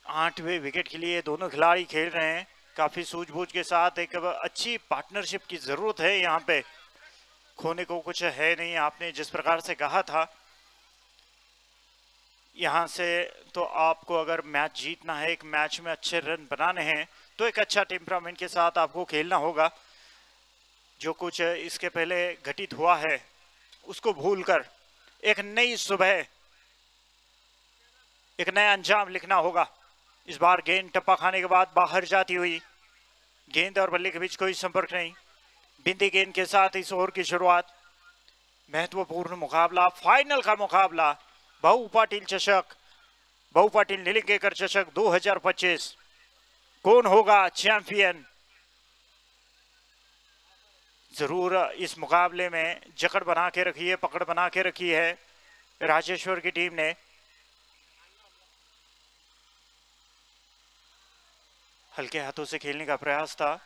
8वें विकेट के लिए दोनों खिलाड़ी खेल रहे हैं काफी सूझबूझ के साथ. एक अच्छी पार्टनरशिप की जरूरत है यहाँ पे, खोने को कुछ है नहीं. आपने जिस प्रकार से कहा था यहाँ से तो आपको अगर मैच जीतना है, एक मैच में अच्छे रन बनाने हैं, तो एक अच्छा टेम्परामेंट के साथ आपको खेलना होगा। जो कुछ इसके पहले घटित हुआ है उसको भूलकर एक नई सुबह, एक नया अंजाम लिखना होगा। इस बार गेंद टप्पा खाने के बाद बाहर जाती हुई, गेंद और बल्ले के बीच कोई संपर्क नहीं, बिंदी गेंद के साथ इस ओवर की शुरुआत। महत्वपूर्ण मुकाबला, फाइनल का मुकाबला, भाऊ पाटिल चषक, भाऊ पाटिल निलिंगेकर चषक 2025। कौन होगा चैंपियन? जरूर इस मुकाबले में जकड़ बना के रखी है, पकड़ बना के रखी है राजेश्वर की टीम ने। हल्के हाथों से खेलने का प्रयास था,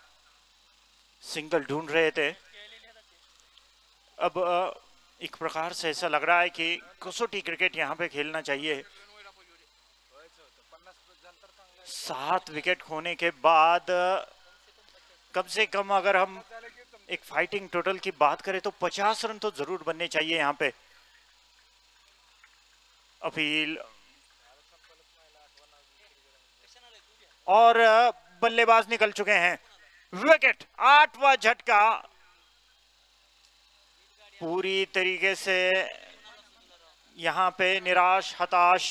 सिंगल ढूंढ रहे थे। अब एक प्रकार से ऐसा लग रहा है कि कसौटी क्रिकेट यहाँ पे खेलना चाहिए। 7 विकेट खोने के बाद कम से कम अगर हम एक फाइटिंग टोटल की बात करें तो 50 रन तो जरूर बनने चाहिए यहाँ पे। अपील और बल्लेबाज निकल चुके हैं। विकेट, 8वां झटका। पूरी तरीके से यहाँ पे निराश, हताश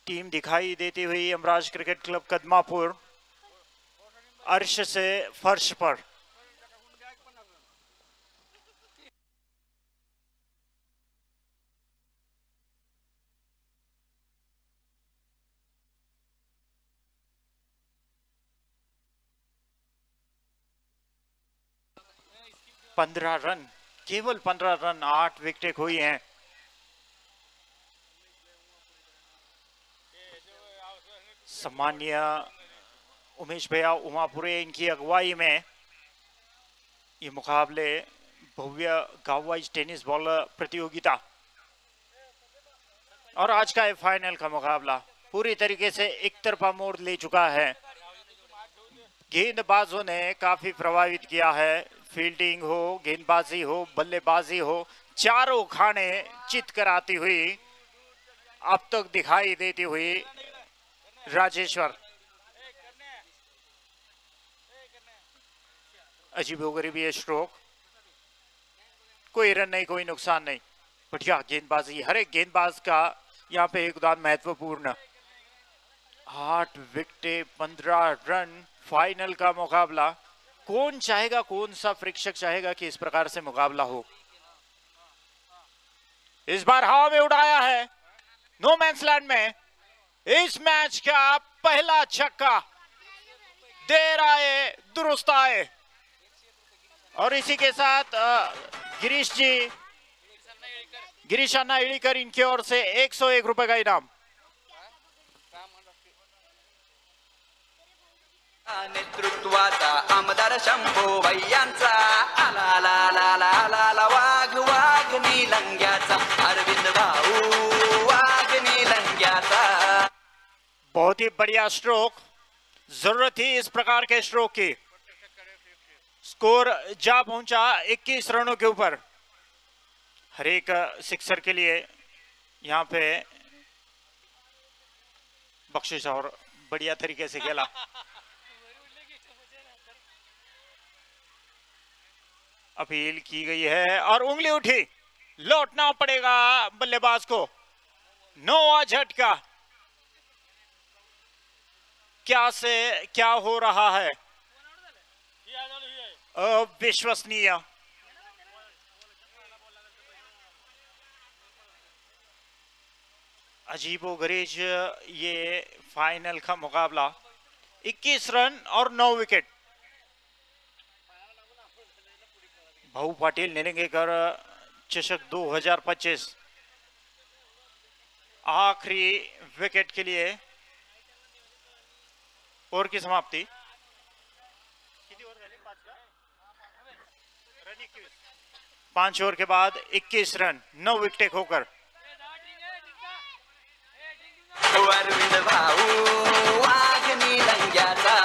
टीम दिखाई देती हुई अमराज क्रिकेट क्लब कदमापुर। अर्श से फर्श पर। पंद्रह रन, केवल 15 रन, 8 विकेटें खोई हैं। सम्मान्य उमेश भैया उमापुरे, इनकी अगुवाई में ये मुकाबले भव्य गांव वाइज टेनिस बॉल प्रतियोगिता और आज का ये फाइनल का मुकाबला पूरी तरीके से एक तरफा मोड़ ले चुका है। गेंदबाजों ने काफी प्रभावित किया है। फील्डिंग हो, गेंदबाजी हो, बल्लेबाजी हो, चारों खाने चित कराती हुई अब तक दिखाई देती हुई राजेश्वर। अजीबोगरीब ये स्ट्रोक, कोई रन नहीं, कोई नुकसान नहीं, बढ़िया गेंदबाजी। हर एक गेंदबाज का यहाँ पे योगदान महत्वपूर्ण। 8 विकेटें, 15 रन, फाइनल का मुकाबला। कौन चाहेगा, कौन सा प्रेक्षक चाहेगा कि इस प्रकार से मुकाबला हो? इस बार हवा में उड़ाया है नो मैंस लैंड में। इस मैच का पहला छक्का देर आए दुरुस्त आए। और इसी के साथ गिरीश जी, गिरीश अन्ना इड़ीकर, इनकी ओर से 101 रुपए का इनाम। नेतृत्वाचा आमदार शंभो भैयांचा आला ला ला ला ला ला वाघ वाघ निलंग्याचा अरविंद भाऊ वाघ निलंग्याचा। बहुत ही बढ़िया स्ट्रोक, जरूरत थी इस प्रकार के स्ट्रोक की। स्कोर जा पहुंचा 21 रनों के ऊपर। हर एक सिक्सर के लिए यहाँ पे बख्शिश और बढ़िया तरीके से खेला। अपील की गई है और उंगली उठी, लौटना पड़ेगा बल्लेबाज को। 9वां झटका। क्या से क्या हो रहा है? अविश्वसनीय। अजीबोगरीब ये फाइनल का मुकाबला। 21 रन और 9 विकेट। भाऊ पाटिल निलंगेकर चषक 2025 आखिरी विकेट के लिए ओवर की समाप्ति। 5 ओवर के बाद 21 रन, 9 विकेट खोकर। अरविंद भाऊ वाघ निलंग्याचा।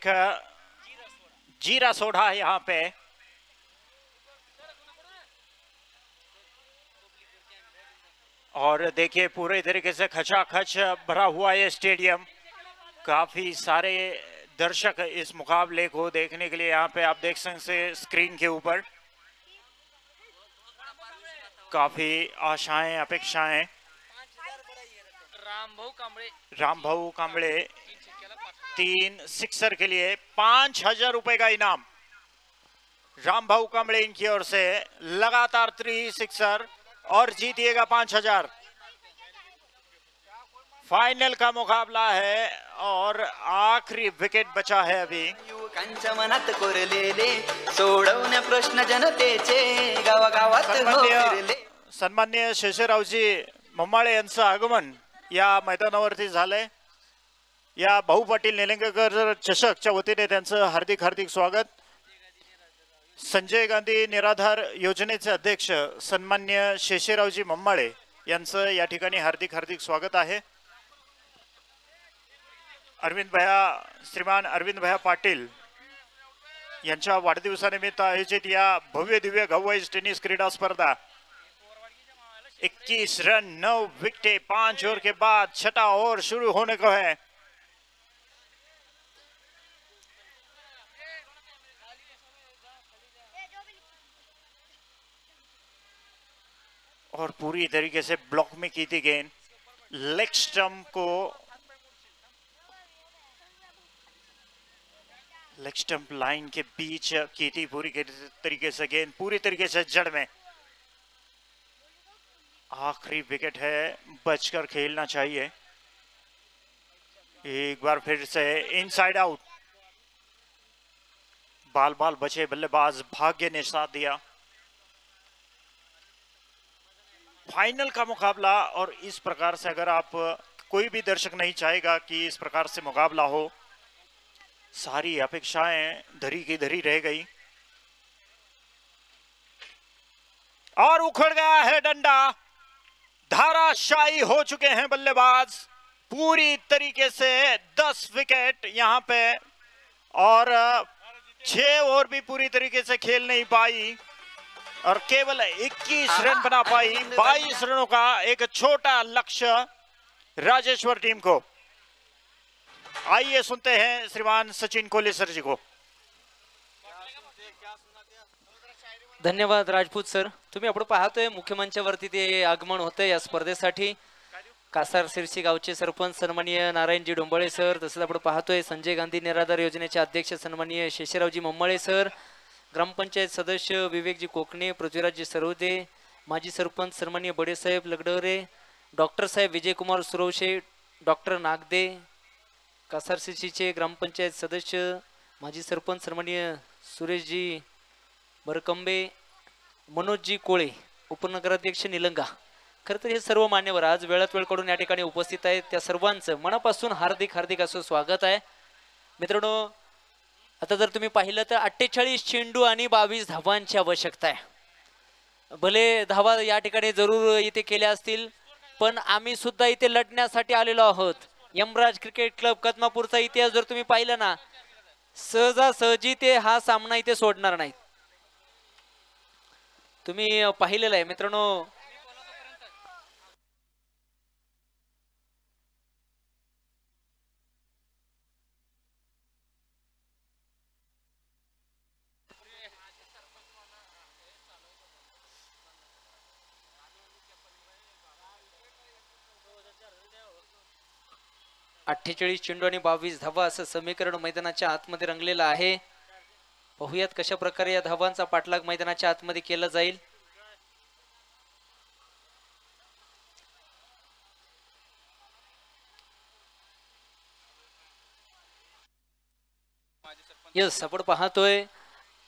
एक जीरा सोडा है यहाँ पे। और देखिए पूरे तरीके से खचाखच भरा हुआ है स्टेडियम। काफी सारे दर्शक इस मुकाबले को देखने के लिए यहाँ पे आप देख सकते हैं स्क्रीन के ऊपर। काफी आशाएं अपेक्षाएं। रामभाऊ कांबळे 3 सिक्सर के लिए 5,000 रुपए का इनाम। रामभाऊ कांबळे इनकी ओर से लगातार 3 सिक्सर और जीतिएगा 5,000। फाइनल का मुकाबला है और आखिरी विकेट बचा है अभी। युवकांच्या मनात कोरलेले सोडवण्या प्रश्न जनतेचे गावागावात हो फिरले। सन्माननीय शेषरावजी मम्माळे यांचं आगमन या मैदानावरती झालंय। या भाऊ पाटील निलंगेकर चषकच्या वतीने त्यांचं हार्दिक हार्दिक स्वागत। संजय गांधी निराधार योजनेचे अध्यक्ष सन्माननीय शेषरावजी मम्माळे यांचं या ठिकाणी हार्दिक हार्दिक स्वागत आहे। श्रीमान अरविंद भैया पाटील यांच्या वाढदिवसानिमित्त आयोजित या भव्य दिव्य गवाईज टेनिस क्रीडा स्पर्धा 21 रन 9 विकेटें 5 ओवर के बाद छठा ओवर शुरू होने को है। और पूरी तरीके से ब्लॉक में की थी गेंद। लेग स्टंप को लेग स्टंप लाइन के बीच की थी पूरी तरीके से गेंद, पूरी तरीके से जड़ में। आखिरी विकेट है, बचकर खेलना चाहिए। एक बार फिर से इनसाइड आउट। बाल बाल बचे बल्लेबाज, भाग्य ने साथ दिया। फाइनल का मुकाबला और इस प्रकार से अगर आप कोई भी दर्शक नहीं चाहेगा कि इस प्रकार से मुकाबला हो। सारी अपेक्षाएं धरी की धरी रह गई और उखड़ गया है डंडा। धाराशायी हो चुके हैं बल्लेबाज पूरी तरीके से। 10 विकेट यहां पे और 6 ओवर भी पूरी तरीके से खेल नहीं पाई और केवल 21 रन बना पाई। 22 रनों का एक छोटा लक्ष्य राजेश्वर टीम को। आइए सुनते हैं श्रीमान सचिन कोहली सर जी को। धन्यवाद राजपूत सर। तुम्ही आपण पाहतोय मुख्य मंचावरती ते आगमन होते या स्पर्धेसाठी। कासार शिरसी गावचे सरपंच सन्माननीय नारायणजी डोंबळे सर, तसंच आपण पाहतोय संजय गांधी निराधार योजनेचे अध्यक्ष सन्माननीय शेषरावजी मम्माळे सर, ग्रामपंचायत सदस्य विवेकजी कोकणे, पृथ्वीराजजी सरोदे, माजी सरपंच सन्माननीय बडेसाहेब लगडवरे, डॉक्टर साहेब विजयकुमार सुरवशे, डॉक्टर नागदे, कासार शिरसीचे ग्रामपंचायत सदस्य माजी सरपंच सन्माननीय सुरेशजी बरकंबे, मनोजजी कोळे, उपनगराध्यक्ष निलंगा। खरं तर हे सर्व मान्यवर आज वेळात वेळ काढून या ठिकाणी उपस्थित आहेत। त्या सर्वांचं मनापासून हार्दिक हार्दिक असं स्वागत आहे। मित्रांनो, आता जर तुम्ही पाहिलं तर 48 चेंडू आणि 22 धावांची आवश्यकता आहे। भले धावा या ठिकाणी जरूर इथे केल्या असतील, पण आम्ही सुद्धा इथे लढण्यासाठी आलेलो आहोत। यमराज क्रिकेट क्लब कदमापूरचा इतिहास जर तुम्ही पाहिला ना, सहजासहजी ते हा सामना इथे सोडणार नाहीत। तुम्ही पाहिलेलं आहे मित्रांनो। अठ्ठेचाळीस चेंडू आणि 22 धावा असं समीकरण मैदानाच्या आतमध्ये रंगलेलं आहे। पाहूयात कशा प्रकारे या धावांचा पाठलाग मैदानाच्या आतमध्ये केला जाईल। यस, आपण पाहतोय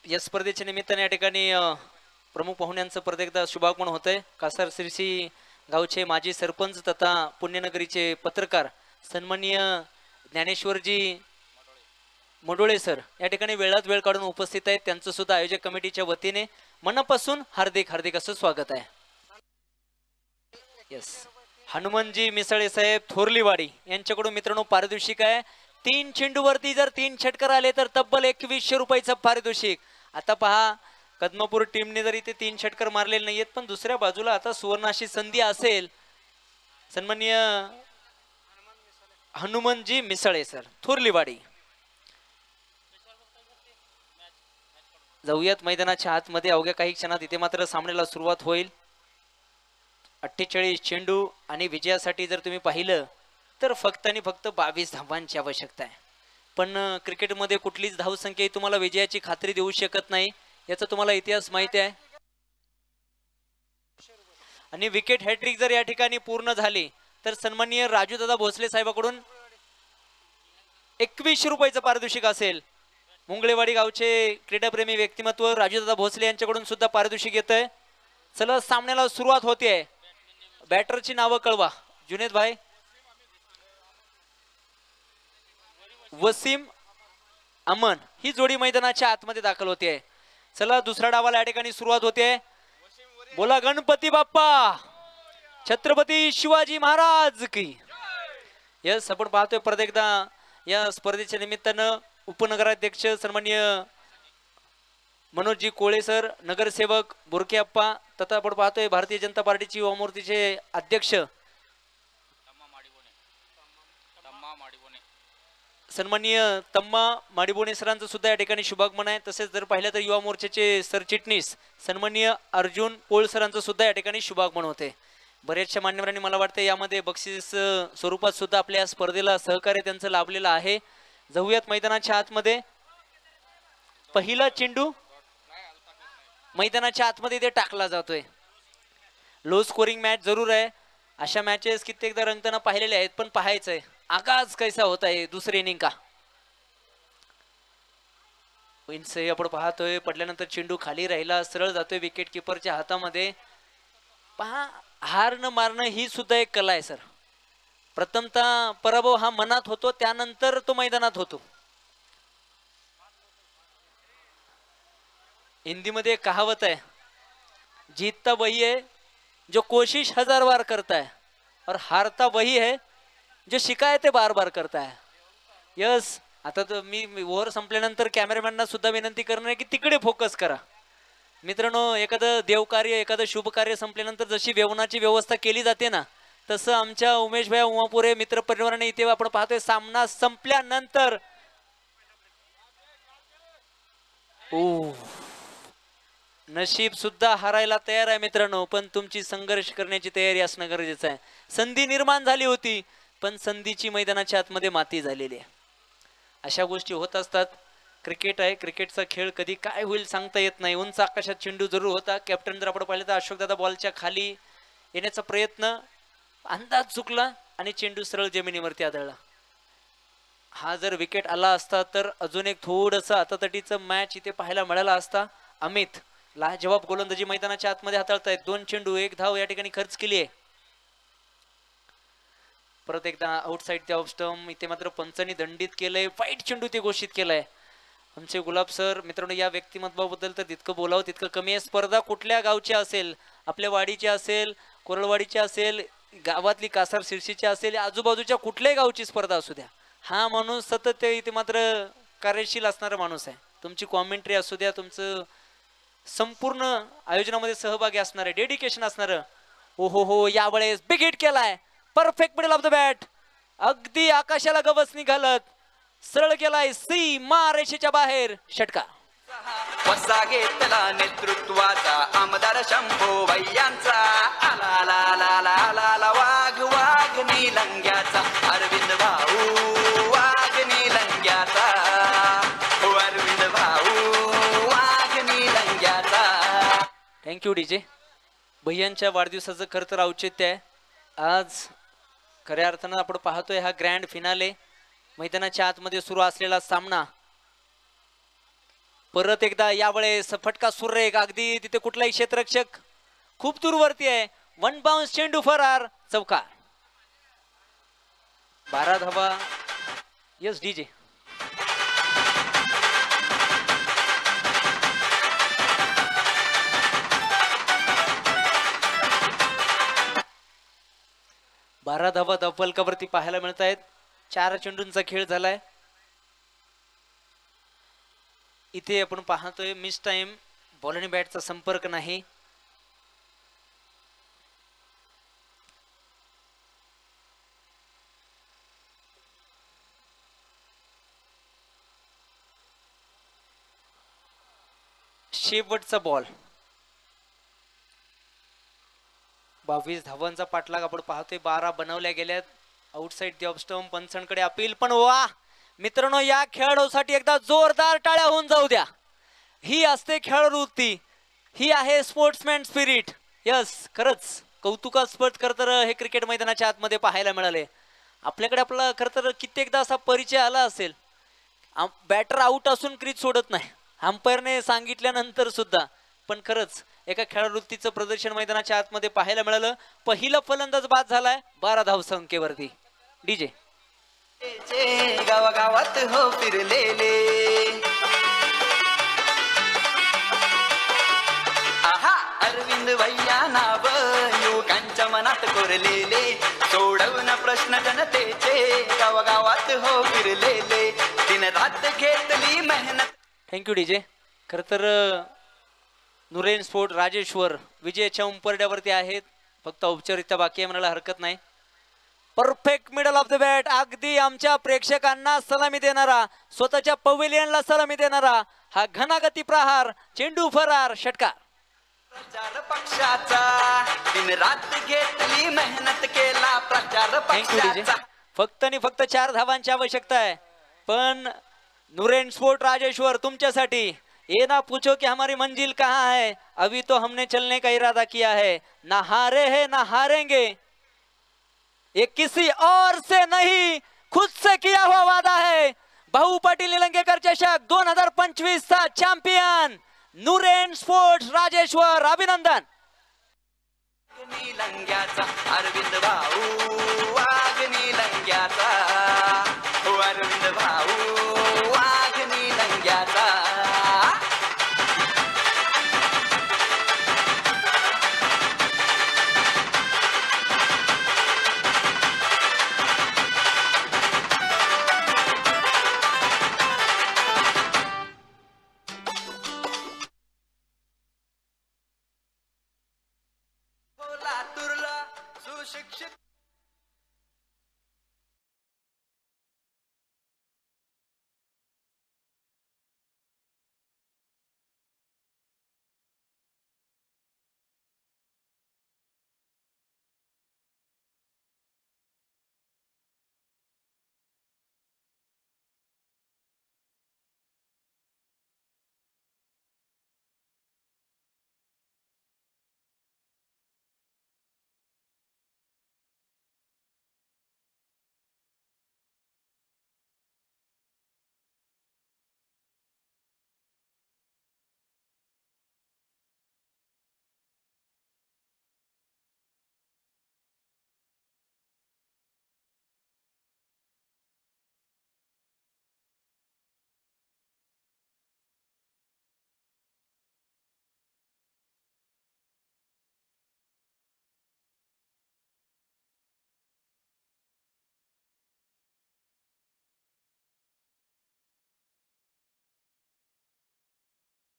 या स्पर्धेच्या निमित्ताने या ठिकाणी प्रमुख पाहुण्यांचं परत एकदा शुभागमन होतंय। कासार शिरसी गावचे माजी सरपंच तथा पुण्यनगरीचे पत्रकार सन्माननीय ज्ञानेश्वरजी मडोळे सर या ठिकाणी वेळात वेळ काढून उपस्थित आहेत। त्यांचं सुद्धा आयोजक कमिटीच्या वतीने मनापासून हार्दिक हार्दिक असं स्वागत आहे। यस, हनुमानजी मिसाळे साहेब थोरलीवाडी यांच्याकडून मित्रांनो पारितोषिक आहे 3 चेंडूवरती जर 3 षटकार आले तर तब्बल 2100 रुपयाचं पारितोषिक. आता पहा कदमापूर टीमने जरी ते 3 षटकार मारलेले नाहीयेत पण दुसऱ्या बाजूला आता सुवर्णाशी संधी असेल. सन्माननीय हनुमानजी मिसळे सर, थोरलीवाडी. जाऊयात मैदानाच्या आतमध्ये. अवघ्या काही क्षणात इथे मात्र सामन्याला सुरुवात होईल. 48 चेंडू आणि विजयासाठी जर तुम्ही पाहिलं तर फक्त आणि फक्त 22 धावांची आवश्यकता आहे. पण क्रिकेटमध्ये कुठलीच धावसंख्या तुम्हाला विजयाची खात्री देऊ शकत नाही, याचा तुम्हाला इतिहास माहिती आहे. आणि विकेट हॅट्रिक जर या ठिकाणी पूर्ण झाली तर सन्माननीय राजूदादा भोसले साहेबांकडून 2100 रुपयाचं पारितोषिक असेल. मुंगळेवाडी गावचे क्रीडाप्रेमी व्यक्तिमत्व राजूदादा भोसले यांच्याकडून सुद्धा पारितोषिक येतंय. चला सामन्याला सुरुवात होते. बॅटरची नावं कळवा. जुनेद भाई, वसीम, अमन ही जोडी मैदानाच्या आतमध्ये दाखल होते. चला दुसऱ्या डावाला या ठिकाणी सुरुवात होते. बोला गणपती बाप्पा, छत्रपती शिवाजी महाराज की. यस, आपण पाहतोय परत एकदा या स्पर्धेच्या निमित्तानं उपनगराध्यक्ष सन्माननीय मनोजजी कोळे सर, नगरसेवक बोरके अप्पा, तथा आपण पाहतोय भारतीय जनता पार्टीची युवा मोर्चाचे अध्यक्ष सन्माननीय तम्मा माडिबोणे सरांचं सुद्धा या ठिकाणी शुभागमन आहे. तसेच जर पाहिलं तर युवा मोर्चाचे सरचिटणीस सन्माननीय अर्जुन पोळ सरांचं सुद्धा या ठिकाणी शुभागमन होते. बऱ्याचशा मान्यवरांनी मला वाटतं यामध्ये बक्षीस स्वरूपात सुद्धा आपल्या या स्पर्धेला सहकार्य त्यांचं लाभलेलं आहे. जाऊयात मैदानाच्या आतमध्ये. पहिला चेंडू मैदानाच्या आतमध्ये ते टाकला जातोय. लो स्कोरिंग मॅच जरूर आहे. अशा मॅचेस कित्येकदा रंगताना पाहिलेले आहेत, पण पाहायचंय आगाज कैसा होता है दुसरे इनिंग का. आपण पाहतोय पडल्यानंतर चेंडू खाली राहिला, सरळ जातोय विकेट किपरच्या हातामध्ये. पहा, हार न मारणं ही सुद्धा एक कला आहे सर. प्रथमतः पराभव हा मनात होतो, त्यानंतर तो मैदानात होतो. हिंदीमध्ये एक कहावत है, जीतता वही है जो कोशिश 1000 बार करता है और हारता वही है जो शिकायतें बार बार करता है. यस, आता तर मी ओव्हर संपल्यानंतर कॅमेरामॅनना सुद्धा विनंती करणार आहे की तिकडे फोकस करा. मित्रांनो, एखादं देवकार्य, एखादं शुभ कार्य संपल्यानंतर जशी जेवणाची व्यवस्था केली जाते ना, तसं आमच्या उमेश भाई उमापुरे मित्र परिवाराने इथे आपण पाहतोय सामना संपल्यानंतर नशीब सुद्धा हारायला तयार आहे मित्रांनो, पण तुमची संघर्ष करण्याची तयारी असणं गरजेचं आहे. संधी निर्माण झाली होती, पण संधीची मैदानाच्या आतमध्ये माती झालेली आहे. अशा गोष्टी होत असतात. क्रिकेट आहे, क्रिकेटचा खेळ कधी काय होईल सांगता येत नाही. उंच आकाशात चेंडू जरूर होता. कॅप्टन जर आपण पाहिलं तर अशोकदादा बॉलच्या खाली येण्याचा प्रयत्न, अंदाज चुकला आणि चेंडू सरळ जमिनीवरती आदळला. हा जर विकेट आला असता तर अजून एक थोडंसं आतातटीचं मॅच इथे पाहायला मिळाला असता. अमित लाजवाब गोलंदाजी मैदानाच्या आतमध्ये हाताळतायत. 2 चेंडू 1 धाव या ठिकाणी खर्च केली आहे. परत एकदा आउटसाइड ते ऑफ स्टंप. इथे मात्र पंचांनी दंडित केलंय. वाईट चेंडू ते घोषित केलाय. आमचे गुलाब सर, मित्रांनो या व्यक्तिमत्वाबद्दल तर तितकं बोलावं तितकं कमी आहे. स्पर्धा कुठल्या गावची असेल, आपल्या वाडीची असेल, कोरळवाडीची असेल, गावातली कासार शिरशीची असेल, आजूबाजूच्या कुठल्याही गावची स्पर्धा असू द्या, हा माणूस सतत इथे मात्र कार्यशील असणारा माणूस आहे. तुमची कॉमेंट्री असू द्या, तुमचं संपूर्ण आयोजनामध्ये सहभागी असणार आहे, डेडिकेशन असणार. ओ हो, यावेळेस बिग हिट केलाय. Perfect middle of the bat, अगदी आकाशाला गवस निघालत, सरळ गेलाय सीमा रेषेच्या बाहेर. षटकार. वसा घेतला नेतृत्वाचा आमदार शंभो भैयांचा. आला आला आला आला आला आला वाघ वाघ निलंग्याचा. अरविंद भाऊ वाघ निलंग्याचा. अरविंद भाऊ वाघ निलंग्याचा. Thank you DJ. भैयांच्या वाढदिवसाचं खरं तर औचित्य आहे आज. खऱ्या अर्थानं आपण पाहतोय हा ग्रँड फिनाले. मैदानाच्या आतमध्ये सुरू असलेला सामना परत एकदा यावेळेस फटका सुरेख. अगदी तिथे कुठलाही क्षेत्ररक्षक खूप दूरवरती आहे. 1 बाउन्स चेंडू फरार. चौकार. 12 धावा. Yes DJ. बारा धावा फलकावरती पाहायला मिळत आहेत. 4 चेंडूंचा खेळ झालाय. इथे आपण पाहतोय मिस टाइम, बॉल आणि बॅटचा संपर्क नाही. शेवटचा बॉल. 22 धावांचा पाठलाग आपण पाहतोय. 12 बनवल्या गेल्यात. Outside the off stump. पंचांकडे अपील. पण वा मित्रांनो, या खेळाडूसाठी एकदा जोरदार टाळ्या होऊन जाऊ द्या. ही असते खेळाडू वृत्ती, ही आहे स्पोर्ट्समॅन स्पिरिट. यस, खरंच कौतुकास्पद खरं तर हे क्रिकेट मैदानाच्या आतमध्ये पाहायला मिळाले. आपल्याकडे आपला खरं तर कित्येकदा असा परिचय आला असेल, बॅटर आउट असून क्रीज सोडत नाही अंपायरने सांगितल्यानंतर सुद्धा. पण खरंच एका खेळाडूतीचं प्रदर्शन मैदानाच्या आतमध्ये पाहायला मिळालं. पहिला फलंदाज बाद झालाय 12 धावसंख्येवरती. डीजे गावागावात हो फिरलेले, आहा अरविंद भैया नाव युवकांच्या मनात कोरलेले, सोडवून प्रश्न जनतेचे गावागावात हो फिरलेले, दिन रात घेतली मेहनत. Thank you DJ. खरं तर नुरेन स्पोर्ट राजेश्वर विजयाच्या उंबरड्यावरती आहेत. फक्त औपचारिकता बाकी आहे म्हणायला हरकत नाही. Perfect middle of the bat. अगदी आमच्या प्रेक्षकांना सलामी देणारा, स्वतःच्या पवेलियनला सलामी देणारा हा घनागती प्रहार, चेंडू फरार, षटकार. प्रचार पक्षाचा दिन रात घेतली मेहनत केला प्रचार पक्षाचा. फक्त आणि फक्त 4 धावांची आवश्यकता आहे. पण नुरेन स्पोर्ट राजेश्वर तुमच्यासाठी, ये ना पूछो कि हमारी मंजिल कहाँ है, अभी तो हमने चलने का इरादा किया है, ना हारे हैं ना हारेंगे, ये किसी और से नहीं खुद से किया हुआ वादा है. भाऊ पाटील निलंगेकर चषक 2025 चा चॅम्पियन नुरेन स्पोर्ट्स राजेश्वर. अभिनंदन. लंग्याचा अरविंद भाऊ वाघनी लंग्याचा, हो अरविंद भाऊ वाघनी लंग्याचा. लातूरला सुशिक्षित